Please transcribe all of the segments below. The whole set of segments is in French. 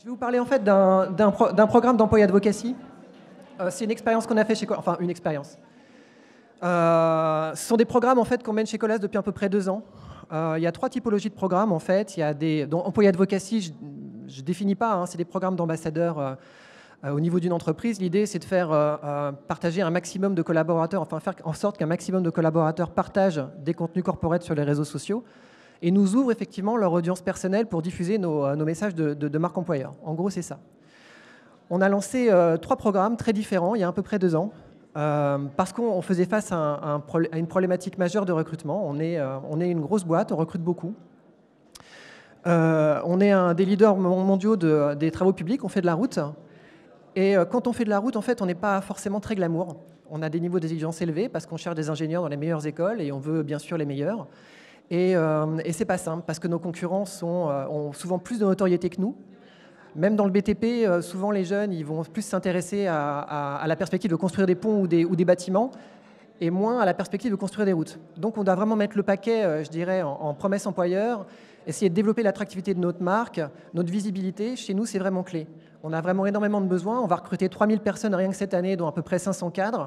Je vais vous parler en fait d'un programme d'employé advocacy. C'est une expérience qu'on a fait chez Colas, enfin une expérience. Ce sont des programmes en fait qu'on mène chez Colas depuis à peu près 2 ans. Il y a 3 typologies de programmes en fait. Il y a des employé advocacy, je ne définis pas, hein, c'est des programmes d'ambassadeurs au niveau d'une entreprise. L'idée c'est de faire partager un maximum de collaborateurs, enfin faire en sorte qu'un maximum de collaborateurs partagent des contenus corporate sur les réseaux sociaux et nous ouvrent effectivement leur audience personnelle pour diffuser nos messages de marque employeur. En gros, c'est ça. On a lancé 3 programmes très différents il y a à peu près 2 ans parce qu'on faisait face à une problématique majeure de recrutement. On est une grosse boîte, on recrute beaucoup. On est un des leaders mondiaux des travaux publics, on fait de la route. Et quand on fait de la route, en fait, on n'est pas forcément très glamour. On a des niveaux d'exigence élevés parce qu'on cherche des ingénieurs dans les meilleures écoles et on veut bien sûr les meilleurs. Et c'est pas simple parce que nos concurrents ont souvent plus de notoriété que nous. Même dans le BTP, souvent les jeunes ils vont plus s'intéresser à la perspective de construire des ponts ou des bâtiments et moins à la perspective de construire des routes. Donc on doit vraiment mettre le paquet, je dirais, en promesse employeur, essayer de développer l'attractivité de notre marque, notre visibilité. Chez nous, c'est vraiment clé. On a vraiment énormément de besoins. On va recruter 3000 personnes rien que cette année, dont à peu près 500 cadres.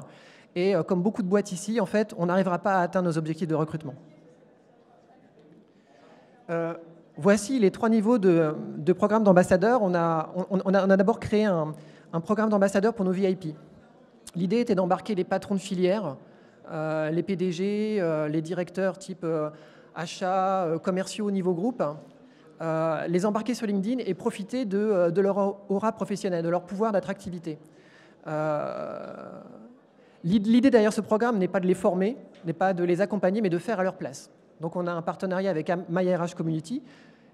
Et comme beaucoup de boîtes ici, en fait, on n'arrivera pas à atteindre nos objectifs de recrutement. Voici les 3 niveaux de programme d'ambassadeurs. On a d'abord créé un programme d'ambassadeurs pour nos VIP. L'idée était d'embarquer les patrons de filière, les PDG, les directeurs type achats, commerciaux au niveau groupe, les embarquer sur LinkedIn et profiter de leur aura professionnelle, de leur pouvoir d'attractivité. L'idée derrière ce programme n'est pas de les former, n'est pas de les accompagner, mais de faire à leur place. Donc on a un partenariat avec MyRH Community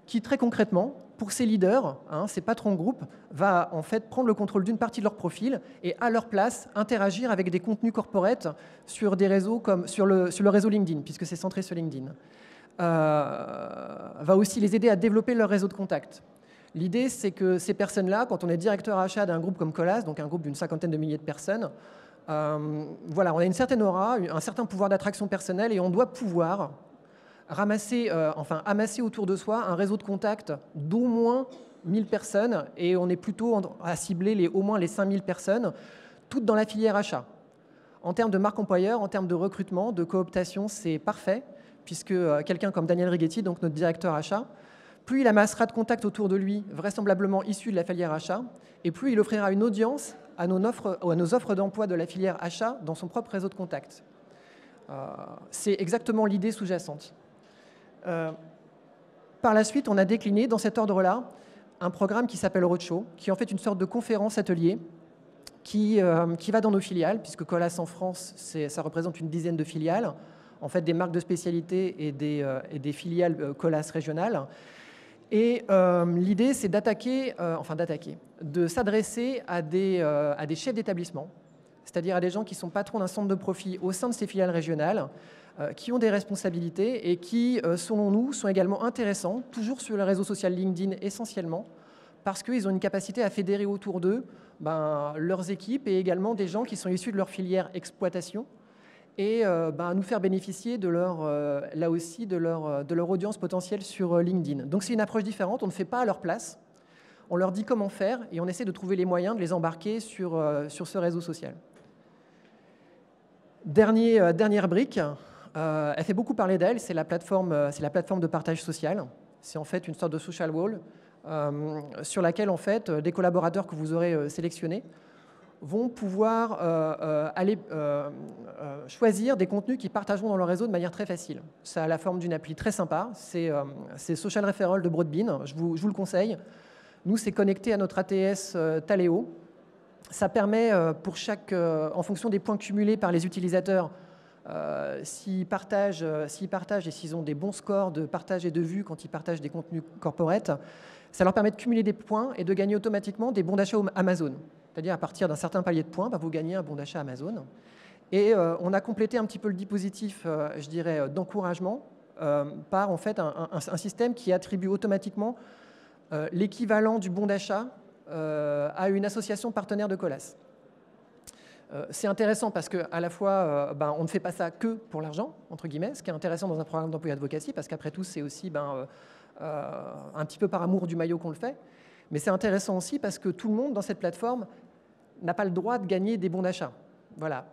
qui, très concrètement, pour ces leaders, ces patrons de groupe, va en fait prendre le contrôle d'une partie de leur profil et à leur place interagir avec des contenus corporate sur des réseaux comme sur le réseau LinkedIn, puisque c'est centré sur LinkedIn. Va aussi les aider à développer leur réseau de contacts. L'idée, c'est que ces personnes-là, quand on est directeur achat d'un groupe comme Colas, donc un groupe d'une 50aine de milliers de personnes, voilà, on a une certaine aura, un certain pouvoir d'attraction personnelle et on doit pouvoir amasser autour de soi un réseau de contacts d'au moins 1000 personnes et on est plutôt à cibler au moins les 5000 personnes, toutes dans la filière achat. En termes de marque employeur, en termes de recrutement, de cooptation, c'est parfait, puisque quelqu'un comme Daniel Righetti, donc notre directeur achat, plus il amassera de contacts autour de lui, vraisemblablement issus de la filière achat, et plus il offrira une audience à nos offres d'emploi de la filière achat dans son propre réseau de contacts. C'est exactement l'idée sous-jacente. Par la suite, on a décliné dans cet ordre-là un programme qui s'appelle Roadshow, qui est en fait une sorte de conférence atelier qui va dans nos filiales, puisque Colas en France, ça représente une dizaine de filiales, en fait des marques de spécialité et des filiales Colas régionales. Et l'idée, c'est de s'adresser à des chefs d'établissement, c'est-à-dire à des gens qui sont patrons d'un centre de profit au sein de ces filiales régionales, qui ont des responsabilités et qui, selon nous, sont également intéressants, toujours sur le réseau social LinkedIn essentiellement, parce qu'ils ont une capacité à fédérer autour d'eux leurs équipes et également des gens qui sont issus de leur filière exploitation et nous faire bénéficier de là aussi de leur audience potentielle sur LinkedIn. Donc c'est une approche différente, on ne fait pas à leur place, on leur dit comment faire et on essaie de trouver les moyens de les embarquer sur ce réseau social. Dernière brique, elle fait beaucoup parler d'elle, c'est la plateforme de partage social. C'est en fait une sorte de social wall sur laquelle en fait des collaborateurs que vous aurez sélectionnés vont pouvoir aller choisir des contenus qu'ils partageront dans leur réseau de manière très facile. Ça a la forme d'une appli très sympa, c'est Social Referral de Broadbean, je vous le conseille. Nous, c'est connecté à notre ATS Taleo. Ça permet en fonction des points cumulés par les utilisateurs, s'ils partagent et s'ils ont des bons scores de partage et de vue quand ils partagent des contenus corporate, ça leur permet de cumuler des points et de gagner automatiquement des bons d'achat Amazon. C'est-à-dire à partir d'un certain palier de points, vous gagnez un bon d'achat Amazon. Et on a complété un petit peu le dispositif, je dirais, d'encouragement par en fait un système qui attribue automatiquement l'équivalent du bon d'achat à une association partenaire de Colas. C'est intéressant parce qu'à la fois, on ne fait pas ça que pour l'argent, entre guillemets, ce qui est intéressant dans un programme d'employé advocacy, parce qu'après tout, c'est aussi un petit peu par amour du maillot qu'on le fait. Mais c'est intéressant aussi parce que tout le monde dans cette plateforme n'a pas le droit de gagner des bons d'achat. Voilà.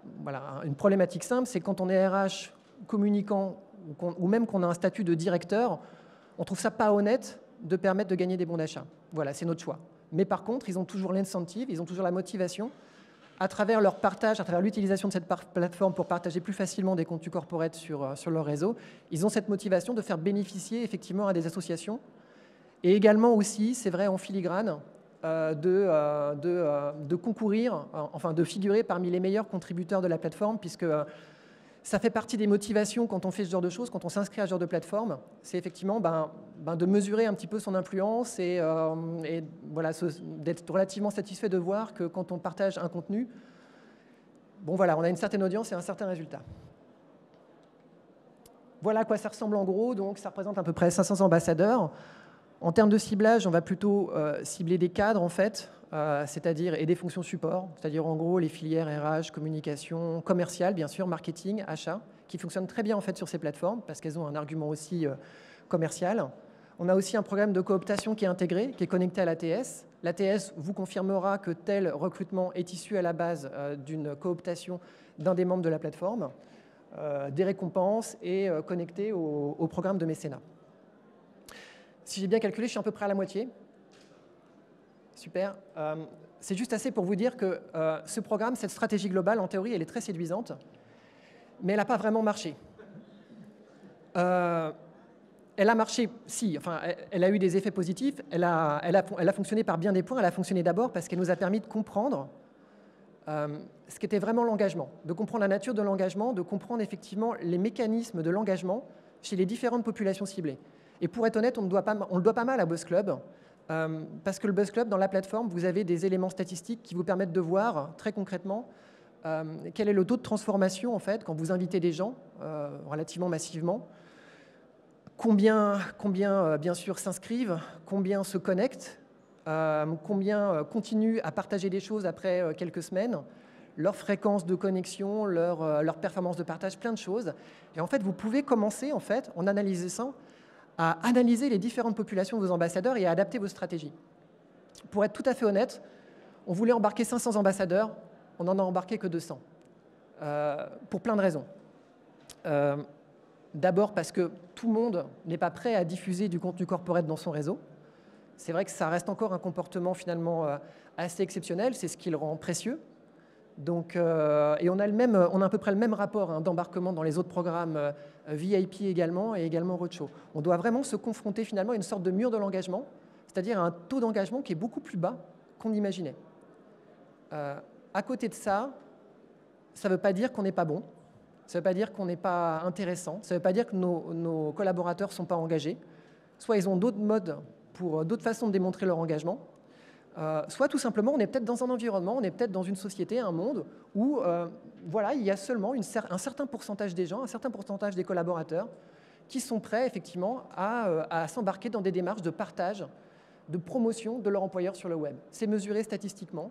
Une problématique simple, c'est quand on est RH, communicant, ou même qu'on a un statut de directeur, on ne trouve ça pas honnête de permettre de gagner des bons d'achat. Voilà, c'est notre choix. Mais par contre, ils ont toujours l'incentive, ils ont toujours la motivation, à travers leur partage, à travers l'utilisation de cette plateforme pour partager plus facilement des contenus corporate sur leur réseau, ils ont cette motivation de faire bénéficier effectivement à des associations. Et également aussi, c'est vrai, en filigrane, de concourir, enfin de figurer parmi les meilleurs contributeurs de la plateforme, puisque ça fait partie des motivations quand on fait ce genre de choses, quand on s'inscrit à ce genre de plateforme, c'est effectivement de mesurer un petit peu son influence et voilà, d'être relativement satisfait de voir que quand on partage un contenu, bon voilà, on a une certaine audience et un certain résultat. Voilà à quoi ça ressemble en gros, donc ça représente à peu près 500 ambassadeurs. En termes de ciblage, on va plutôt cibler des cadres en fait, c'est-à-dire et des fonctions support, c'est-à-dire en gros les filières RH, communication, commerciale bien sûr, marketing, achat, qui fonctionnent très bien en fait sur ces plateformes parce qu'elles ont un argument aussi commercial. On a aussi un programme de cooptation qui est intégré, qui est connecté à l'ATS. L'ATS vous confirmera que tel recrutement est issu à la base d'une cooptation d'un des membres de la plateforme, des récompenses et connecté au programme de mécénat. Si j'ai bien calculé, je suis à peu près à la moitié. Super. C'est juste assez pour vous dire que ce programme, cette stratégie globale, en théorie, elle est très séduisante, mais elle n'a pas vraiment marché. Elle a marché, si, enfin, elle a eu des effets positifs, elle a fonctionné par bien des points. Elle a fonctionné d'abord parce qu'elle nous a permis de comprendre ce qu'était vraiment l'engagement, de comprendre la nature de l'engagement, de comprendre effectivement les mécanismes de l'engagement chez les différentes populations ciblées. Et pour être honnête, on le doit pas mal à Buzz Club, parce que le Buzz Club, dans la plateforme, vous avez des éléments statistiques qui vous permettent de voir très concrètement quel est le taux de transformation en fait quand vous invitez des gens relativement massivement, combien bien sûr s'inscrivent, combien se connectent, combien continuent à partager des choses après quelques semaines, leur fréquence de connexion, leur performance de partage, plein de choses. Et en fait, vous pouvez commencer en fait en analysant à analyser les différentes populations de vos ambassadeurs et à adapter vos stratégies. Pour être tout à fait honnête, on voulait embarquer 500 ambassadeurs, on n'en a embarqué que 200, pour plein de raisons. D'abord parce que tout le monde n'est pas prêt à diffuser du contenu corporate dans son réseau. C'est vrai que ça reste encore un comportement finalement assez exceptionnel, c'est ce qui le rend précieux. Donc, et on a à peu près le même rapport d'embarquement dans les autres programmes VIP également et également Roadshow. On doit vraiment se confronter finalement à une sorte de mur de l'engagement, c'est-à-dire à un taux d'engagement qui est beaucoup plus bas qu'on imaginait. À côté de ça, ça ne veut pas dire qu'on n'est pas bon, ça ne veut pas dire qu'on n'est pas intéressant, ça ne veut pas dire que nos collaborateurs ne sont pas engagés. Soit ils ont d'autres modes, d'autres façons de démontrer leur engagement, soit tout simplement on est peut-être dans un environnement, on est peut-être dans une société, un monde où voilà, il y a seulement un certain pourcentage des gens, un certain pourcentage des collaborateurs qui sont prêts effectivement à s'embarquer dans des démarches de partage, de promotion de leur employeur sur le web. C'est mesuré statistiquement.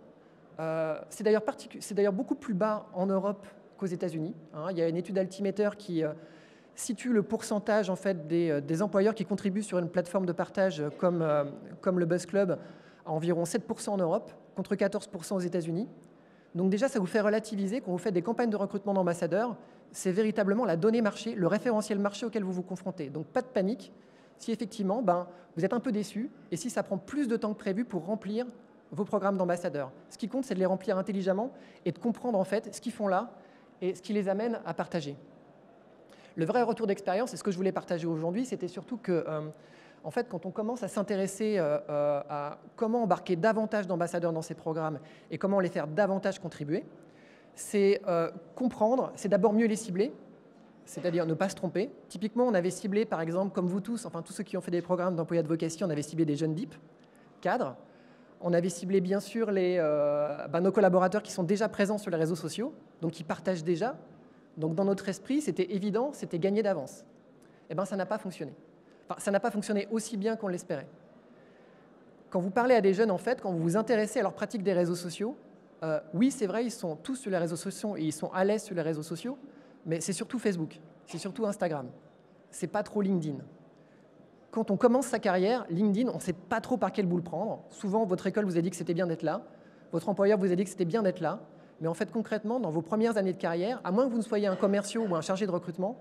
C'est d'ailleurs beaucoup plus bas en Europe qu'aux États-Unis. Il y a une étude Altimeter qui situe le pourcentage en fait, des employeurs qui contribuent sur une plateforme de partage comme le Buzz Club à environ 7% en Europe, contre 14% aux États-Unis. Donc déjà, ça vous fait relativiser, quand vous faites des campagnes de recrutement d'ambassadeurs, c'est véritablement la donnée marché, le référentiel marché auquel vous vous confrontez. Donc pas de panique, si effectivement vous êtes un peu déçu, et si ça prend plus de temps que prévu pour remplir vos programmes d'ambassadeurs. Ce qui compte, c'est de les remplir intelligemment et de comprendre en fait ce qu'ils font là et ce qui les amène à partager. Le vrai retour d'expérience, et ce que je voulais partager aujourd'hui, c'était surtout que en fait, quand on commence à s'intéresser à comment embarquer davantage d'ambassadeurs dans ces programmes et comment les faire davantage contribuer, c'est comprendre, c'est d'abord mieux les cibler, c'est-à-dire ne pas se tromper. Typiquement, on avait ciblé, par exemple, comme vous tous, enfin tous ceux qui ont fait des programmes d'employés advocacy, on avait ciblé des jeunes DIP, cadres. On avait ciblé, bien sûr, nos collaborateurs qui sont déjà présents sur les réseaux sociaux, donc qui partagent déjà. Donc, dans notre esprit, c'était évident, c'était gagné d'avance. Eh bien, ça n'a pas fonctionné. Enfin, ça n'a pas fonctionné aussi bien qu'on l'espérait. Quand vous parlez à des jeunes, en fait, quand vous vous intéressez à leur pratique des réseaux sociaux, oui, c'est vrai, ils sont tous sur les réseaux sociaux et ils sont à l'aise sur les réseaux sociaux, mais c'est surtout Facebook, c'est surtout Instagram. C'est pas trop LinkedIn. quand on commence sa carrière, LinkedIn, on ne sait pas trop par quel bout le prendre. Souvent, votre école vous a dit que c'était bien d'être là. Votre employeur vous a dit que c'était bien d'être là. Mais en fait, concrètement, dans vos premières années de carrière, à moins que vous ne soyez un commercial ou un chargé de recrutement,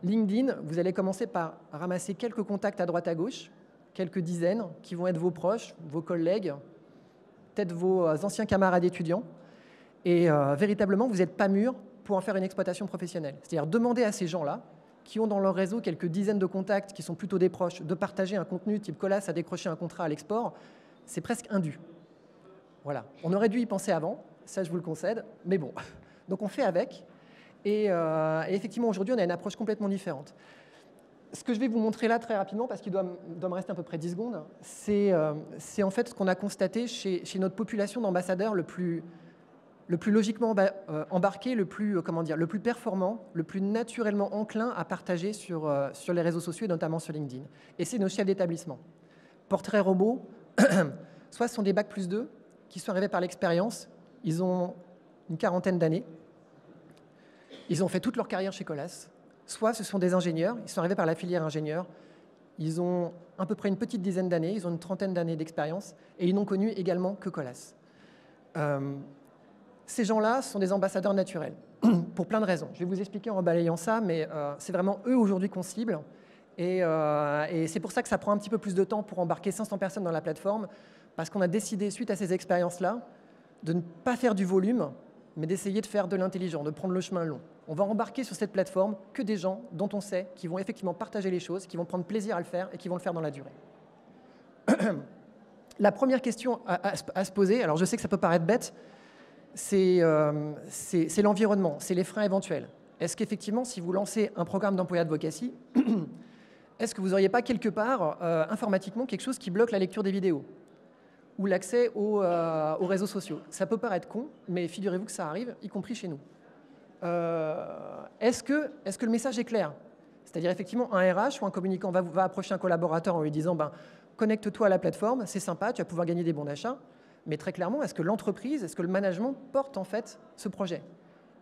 LinkedIn, vous allez commencer par ramasser quelques contacts à droite à gauche, quelques dizaines, qui vont être vos proches, vos collègues, peut-être vos anciens camarades étudiants. Et véritablement, vous n'êtes pas mûr pour en faire une exploitation professionnelle. C'est-à-dire demander à ces gens-là, qui ont dans leur réseau quelques dizaines de contacts, qui sont plutôt des proches, de partager un contenu type Colas a décroché un contrat à l'export, c'est presque indu. Voilà. On aurait dû y penser avant, ça je vous le concède, mais bon. Donc on fait avec, et effectivement aujourd'hui on a une approche complètement différente. Ce que je vais vous montrer là très rapidement, parce qu'il doit me rester à peu près 10 secondes, c'est en fait ce qu'on a constaté chez notre population d'ambassadeurs le plus logiquement embarqué, le plus performant, le plus naturellement enclin à partager sur les réseaux sociaux et notamment sur LinkedIn. Et c'est nos chefs d'établissement. Portrait robot, soit ce sont des Bac+2 qui sont arrivés par l'expérience, ils ont une quarantaine d'années, ils ont fait toute leur carrière chez Colas, soit ce sont des ingénieurs, ils sont arrivés par la filière ingénieur, ils ont à peu près une petite dizaine d'années, ils ont une trentaine d'années d'expérience et ils n'ont connu également que Colas. Ces gens-là sont des ambassadeurs naturels, pour plein de raisons. Je vais vous expliquer en rebalayant ça, mais c'est vraiment eux aujourd'hui qu'on cible. Et c'est pour ça que ça prend un petit peu plus de temps pour embarquer 500 personnes dans la plateforme, parce qu'on a décidé, suite à ces expériences-là, de ne pas faire du volume, mais d'essayer de faire de l'intelligent, de prendre le chemin long. On va embarquer sur cette plateforme que des gens dont on sait qu'ils vont effectivement partager les choses, qui vont prendre plaisir à le faire et qui vont le faire dans la durée. La première question à se poser, alors je sais que ça peut paraître bête, c'est l'environnement, c'est les freins éventuels. Est-ce qu'effectivement, si vous lancez un programme d'employé advocacy, est-ce que vous n'auriez pas quelque part, informatiquement, quelque chose qui bloque la lecture des vidéos ou l'accès aux réseaux sociaux? Ça peut paraître con, mais figurez-vous que ça arrive, y compris chez nous. Est-ce que le message est clair? C'est-à-dire, effectivement, un RH ou un communicant va approcher un collaborateur en lui disant « Connecte-toi à la plateforme, c'est sympa, tu vas pouvoir gagner des bons d'achat ». Mais très clairement, est-ce que l'entreprise, est-ce que le management porte en fait ce projet?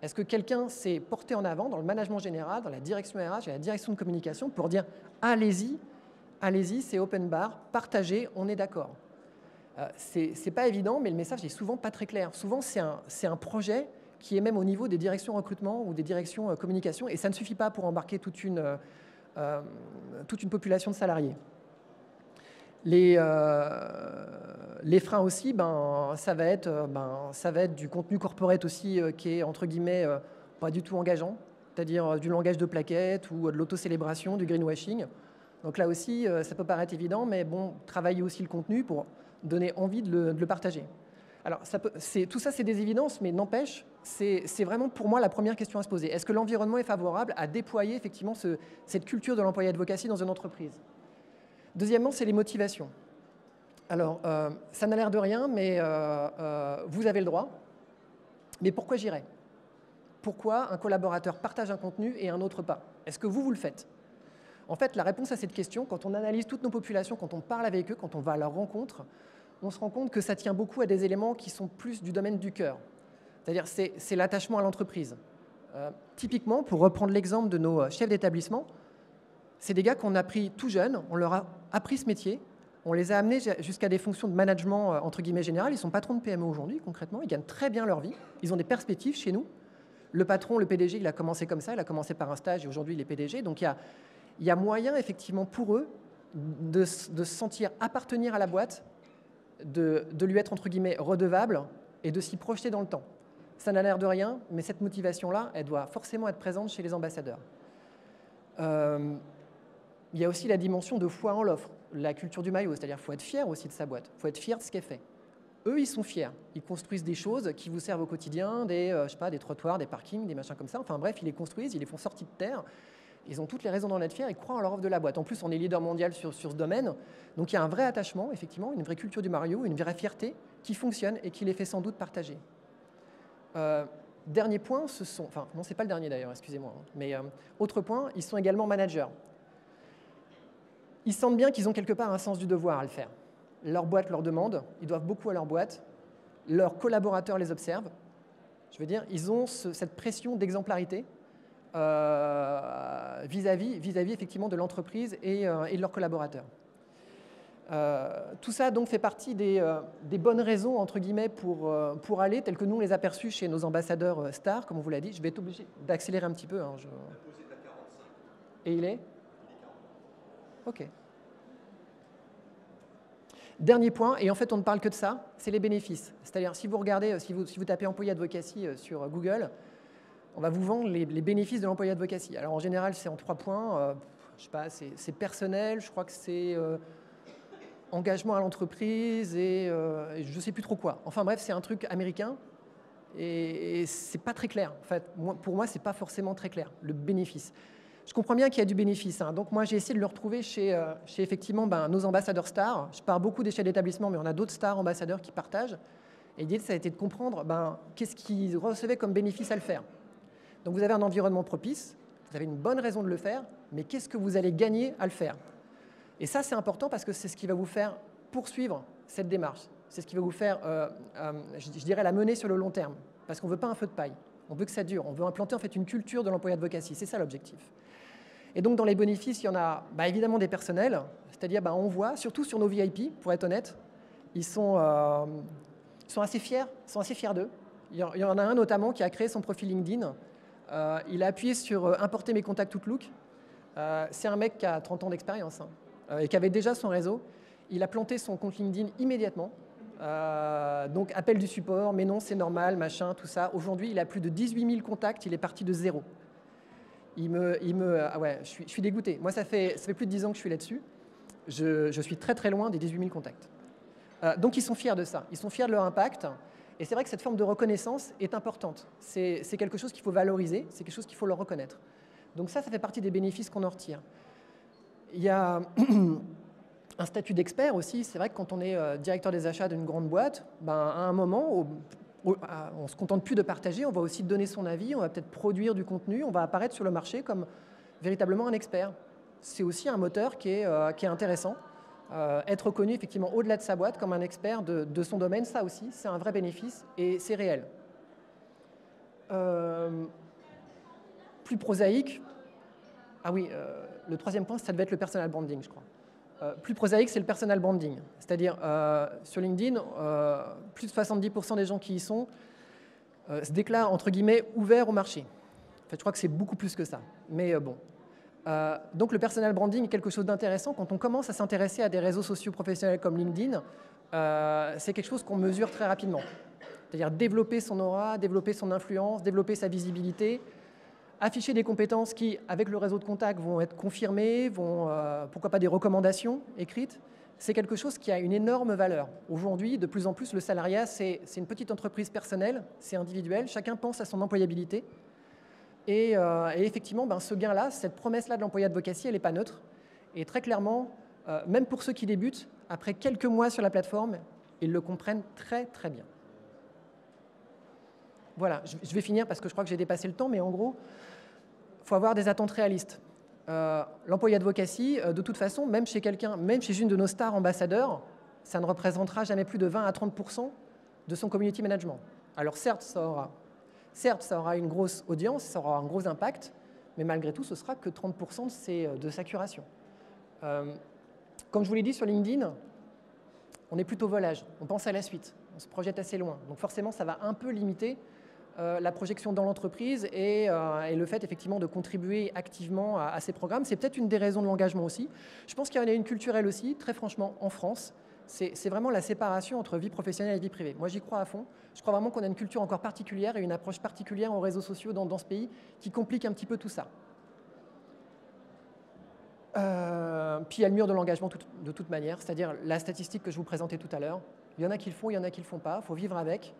Est-ce que quelqu'un s'est porté en avant dans le management général, dans la direction RH et la direction de communication pour dire « Allez-y, c'est open bar, partagez, on est d'accord ». C'est pas évident, mais le message est souvent pas très clair. Souvent, c'est un projet qui est même au niveau des directions recrutement ou des directions communication, et ça ne suffit pas pour embarquer toute une population de salariés. Les freins aussi, ça va être du contenu corporate aussi qui est entre guillemets pas du tout engageant, c'est-à-dire du langage de plaquettes ou de l'autocélébration, du greenwashing. Donc là aussi, ça peut paraître évident, mais bon, travailler aussi le contenu pour donner envie de le partager. Alors tout ça, c'est des évidences, mais n'empêche, c'est vraiment pour moi la première question à se poser. Est-ce que l'environnement est favorable à déployer effectivement cette culture de l'employé advocacy dans une entreprise? Deuxièmement, c'est les motivations. Alors, ça n'a l'air de rien, mais vous avez le droit. Mais pourquoi j'irais? Pourquoi un collaborateur partage un contenu et un autre pas? Est-ce que vous le faites? En fait, la réponse à cette question, quand on analyse toutes nos populations, quand on parle avec eux, quand on va à leur rencontre, on se rend compte que ça tient beaucoup à des éléments qui sont plus du domaine du cœur. C'est-à-dire, c'est l'attachement à l'entreprise. Typiquement, pour reprendre l'exemple de nos chefs d'établissement, c'est des gars qu'on a pris tout jeunes, on leur a appris ce métier, on les a amenés jusqu'à des fonctions de management entre guillemets générales. Ils sont patrons de PME aujourd'hui, concrètement, ils gagnent très bien leur vie, ils ont des perspectives chez nous. Le patron, le PDG, il a commencé comme ça, il a commencé par un stage et aujourd'hui il est PDG. Donc il y a moyen effectivement pour eux de se sentir appartenir à la boîte, de lui être entre guillemets redevable et de s'y projeter dans le temps. Ça n'a l'air de rien, mais cette motivation-là, elle doit forcément être présente chez les ambassadeurs. Il y a aussi la dimension de foi en l'offre, la culture du maillot, c'est-à-dire qu'il faut être fier aussi de sa boîte, il faut être fier de ce qu'elle fait. Eux, ils sont fiers, ils construisent des choses qui vous servent au quotidien, des trottoirs, des parkings, des machins comme ça, enfin bref, ils les construisent, ils les font sortir de terre, ils ont toutes les raisons d'en être fiers, ils croient en leur offre de la boîte. En plus, on est leader mondial sur ce domaine, donc il y a un vrai attachement, effectivement, une vraie culture du maillot, une vraie fierté qui fonctionne et qui les fait sans doute partager. Dernier point, non, c'est pas le dernier d'ailleurs, excusez-moi, mais autre point, ils sont également managers. Ils sentent bien qu'ils ont quelque part un sens du devoir à le faire. Leur boîte leur demande, ils doivent beaucoup à leur boîte, leurs collaborateurs les observent. Je veux dire, ils ont cette pression d'exemplarité vis-à-vis effectivement de l'entreprise et de leurs collaborateurs. Tout ça donc fait partie des bonnes raisons entre guillemets pour aller, telles que nous on les a perçues chez nos ambassadeurs stars, comme on vous l'a dit. Je vais être obligé d'accélérer un petit peu. Hein, Et il est OK. Dernier point, et en fait on ne parle que de ça, c'est les bénéfices. C'est-à-dire si vous regardez, si vous tapez employé advocacy sur Google, on va vous vendre les bénéfices de l'employé advocacy. Alors en général c'est en 3 points, je sais pas, c'est personnel, je crois que c'est engagement à l'entreprise et je ne sais plus trop quoi. Enfin bref, c'est un truc américain et c'est pas très clair. En fait, pour moi, c'est pas forcément très clair, le bénéfice. Je comprends bien qu'il y a du bénéfice. Hein. Donc moi, j'ai essayé de le retrouver chez effectivement nos ambassadeurs stars. Je parle beaucoup des chefs d'établissement, mais on a d'autres stars ambassadeurs qui partagent. Et l'idée, ça a été de comprendre qu'est-ce qu'ils recevaient comme bénéfice à le faire. Donc vous avez un environnement propice, vous avez une bonne raison de le faire, mais qu'est-ce que vous allez gagner à le faire? Et ça, c'est important parce que c'est ce qui va vous faire poursuivre cette démarche. C'est ce qui va vous faire, je dirais, la mener sur le long terme. Parce qu'on ne veut pas un feu de paille. On veut que ça dure. On veut implanter en fait une culture de l'employé advocacy. C'est ça l'objectif. Et donc, dans les bénéfices, il y en a évidemment des personnels. C'est-à-dire, on voit, surtout sur nos VIP, pour être honnête, ils sont assez fiers d'eux. Il y en a un notamment qui a créé son profil LinkedIn. Il a appuyé sur « Importer mes contacts Outlook ». C'est un mec qui a 30 ans d'expérience. Et qui avait déjà son réseau. Il a planté son compte LinkedIn immédiatement. Donc, appel du support, mais non, c'est normal, machin, tout ça. Aujourd'hui, il a plus de 18 000 contacts, il est parti de zéro. Ouais, je suis dégoûté. Moi, ça fait plus de 10 ans que je suis là-dessus. Je suis très, très loin des 18 000 contacts. Donc, ils sont fiers de ça. Ils sont fiers de leur impact. Et c'est vrai que cette forme de reconnaissance est importante. C'est quelque chose qu'il faut valoriser, c'est quelque chose qu'il faut leur reconnaître. Donc ça fait partie des bénéfices qu'on en retire. Il y a un statut d'expert aussi. C'est vrai que quand on est directeur des achats d'une grande boîte, à un moment, on ne se contente plus de partager, on va aussi donner son avis, on va peut-être produire du contenu, on va apparaître sur le marché comme véritablement un expert. C'est aussi un moteur qui est intéressant. Être reconnu effectivement au-delà de sa boîte comme un expert de son domaine, ça aussi, c'est un vrai bénéfice et c'est réel. Plus prosaïque, le troisième point, ça devait être le personal branding, je crois. Plus prosaïque, c'est le personal branding. C'est-à-dire, sur LinkedIn, plus de 70% des gens qui y sont se déclarent, entre guillemets, ouverts au marché. En fait, je crois que c'est beaucoup plus que ça. Mais bon. Donc, le personal branding est quelque chose d'intéressant. Quand on commence à s'intéresser à des réseaux sociaux professionnels comme LinkedIn, c'est quelque chose qu'on mesure très rapidement. C'est-à-dire développer son aura, développer son influence, développer sa visibilité, afficher des compétences qui, avec le réseau de contacts, vont être confirmées, pourquoi pas des recommandations écrites. C'est quelque chose qui a une énorme valeur. Aujourd'hui, de plus en plus, le salariat, c'est une petite entreprise personnelle, c'est individuel, chacun pense à son employabilité. Et effectivement, ce gain-là, cette promesse-là de l'employé advocacy, elle n'est pas neutre. Et très clairement, même pour ceux qui débutent, après quelques mois sur la plateforme, ils le comprennent très, très bien. Voilà, je vais finir parce que je crois que j'ai dépassé le temps, mais en gros, il faut avoir des attentes réalistes. L'employé advocacy, de toute façon, même chez une de nos stars ambassadeurs, ça ne représentera jamais plus de 20 à 30% de son community management. Alors certes, ça aura une grosse audience, ça aura un gros impact, mais malgré tout, ce sera que 30% de sa curation. Comme je vous l'ai dit sur LinkedIn, on est plutôt volage, on pense à la suite, on se projette assez loin. Donc forcément, ça va un peu limiter la projection dans l'entreprise et le fait effectivement de contribuer activement à ces programmes. C'est peut-être une des raisons de l'engagement aussi. Je pense qu'il y en a une culturelle aussi, très franchement, en France. C'est vraiment la séparation entre vie professionnelle et vie privée. Moi, j'y crois à fond. Je crois vraiment qu'on a une culture encore particulière et une approche particulière aux réseaux sociaux dans ce pays qui complique un petit peu tout ça. Puis il y a le mur de l'engagement de toute manière, c'est-à-dire la statistique que je vous présentais tout à l'heure. Il y en a qui le font, il y en a qui ne le font pas. Il faut vivre avec.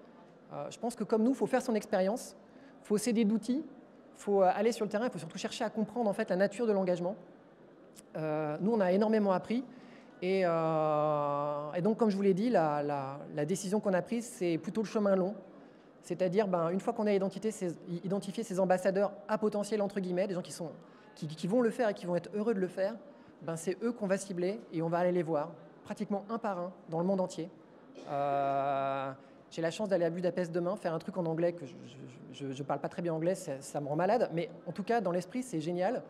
Je pense que comme nous, il faut faire son expérience, il faut s'aider d'outils, il faut aller sur le terrain, il faut surtout chercher à comprendre en fait, la nature de l'engagement. Nous, on a énormément appris. Et donc, comme je vous l'ai dit, la décision qu'on a prise, c'est plutôt le chemin long. C'est-à-dire, une fois qu'on a identifié ces ambassadeurs à potentiel, entre guillemets, des gens qui vont le faire et qui vont être heureux de le faire, c'est eux qu'on va cibler et on va aller les voir, pratiquement un par un, dans le monde entier. J'ai la chance d'aller à Budapest demain, faire un truc en anglais que je ne parle pas très bien anglais, ça me rend malade. Mais en tout cas, dans l'esprit, c'est génial.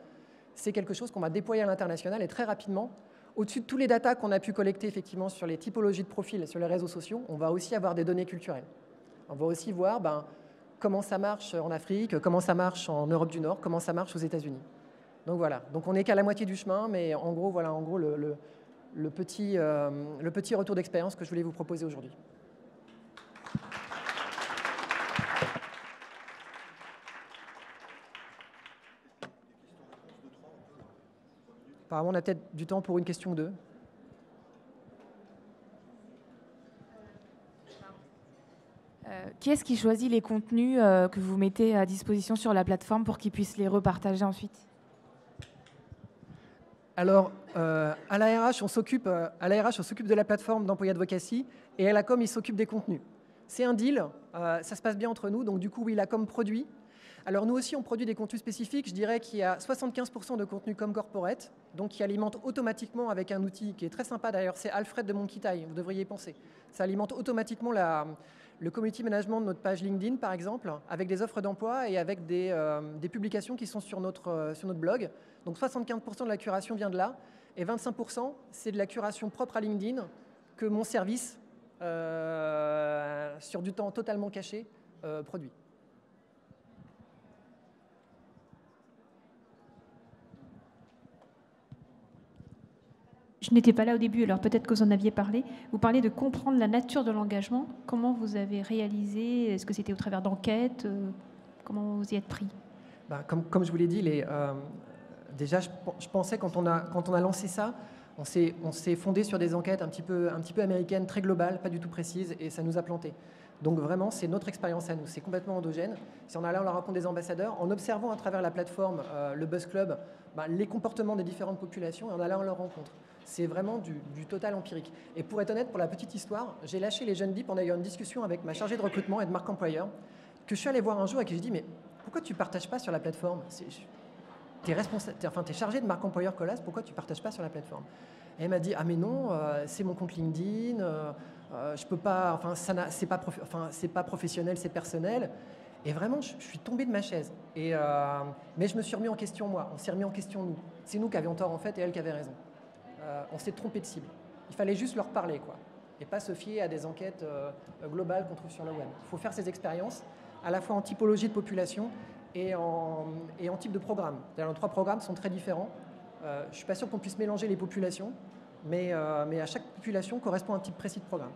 C'est quelque chose qu'on va déployer à l'international et très rapidement. Au-dessus de tous les datas qu'on a pu collecter effectivement sur les typologies de profils sur les réseaux sociaux, on va aussi avoir des données culturelles. On va aussi voir comment ça marche en Afrique, comment ça marche en Europe du Nord, comment ça marche aux États-Unis. Donc voilà, donc on n'est qu'à la moitié du chemin, mais en gros, voilà, le petit retour d'expérience que je voulais vous proposer aujourd'hui. Apparemment, on a peut-être du temps pour une question ou deux. Qui est-ce qui choisit les contenus que vous mettez à disposition sur la plateforme pour qu'ils puissent les repartager ensuite? Alors, à la RH, on s'occupe de la plateforme d'Employee Advocacy et à la com, il s'occupe des contenus. C'est un deal, ça se passe bien entre nous, donc du coup, oui, la com produit. Alors nous aussi, on produit des contenus spécifiques. Je dirais qu'il y a 75% de contenu comme corporate, donc qui alimente automatiquement avec un outil qui est très sympa d'ailleurs, c'est Alfred de Monkey, vous devriez y penser. Ça alimente automatiquement le community management de notre page LinkedIn, par exemple, avec des offres d'emploi et avec des publications qui sont sur notre blog. Donc 75% de la curation vient de là, et 25%, c'est de la curation propre à LinkedIn que mon service, sur du temps totalement caché, produit. Je n'étais pas là au début, alors peut-être que vous en aviez parlé. Vous parlez de comprendre la nature de l'engagement. Comment vous avez réalisé? Est-ce que c'était au travers d'enquêtes? Comment vous y êtes pris? Comme je vous l'ai dit, déjà, je pensais quand on a lancé ça, on s'est fondé sur des enquêtes un petit peu américaines, très globales, pas du tout précises, et ça nous a planté. Donc vraiment, c'est notre expérience à nous, c'est complètement endogène. C'est en allant à la rencontre des ambassadeurs, en observant à travers la plateforme, le Buzz Club, les comportements des différentes populations, et en allant à leur rencontre. C'est vraiment du total empirique. Et pour être honnête, pour la petite histoire, j'ai lâché les jeunes bips en ayant une discussion avec ma chargée de recrutement et de marque employeur, que je suis allé voir un jour et que j'ai dit, mais pourquoi tu ne partages pas sur la plateforme? Tu es chargé de marque employeur Colas, pourquoi tu ne partages pas sur la plateforme? Et elle m'a dit, ah mais non, c'est mon compte LinkedIn, je peux pas, c'est pas professionnel, c'est personnel. Et vraiment, je suis tombé de ma chaise. Mais je me suis remis en question moi, on s'est remis en question nous. C'est nous qui avions tort en fait et elle qui avait raison. On s'est trompé de cible. Il fallait juste leur parler, quoi, et pas se fier à des enquêtes globales qu'on trouve sur le web. Il faut faire ces expériences, à la fois en typologie de population et en type de programme. D'ailleurs, les 3 programmes sont très différents. Je ne suis pas sûr qu'on puisse mélanger les populations, mais à chaque population correspond un type précis de programme.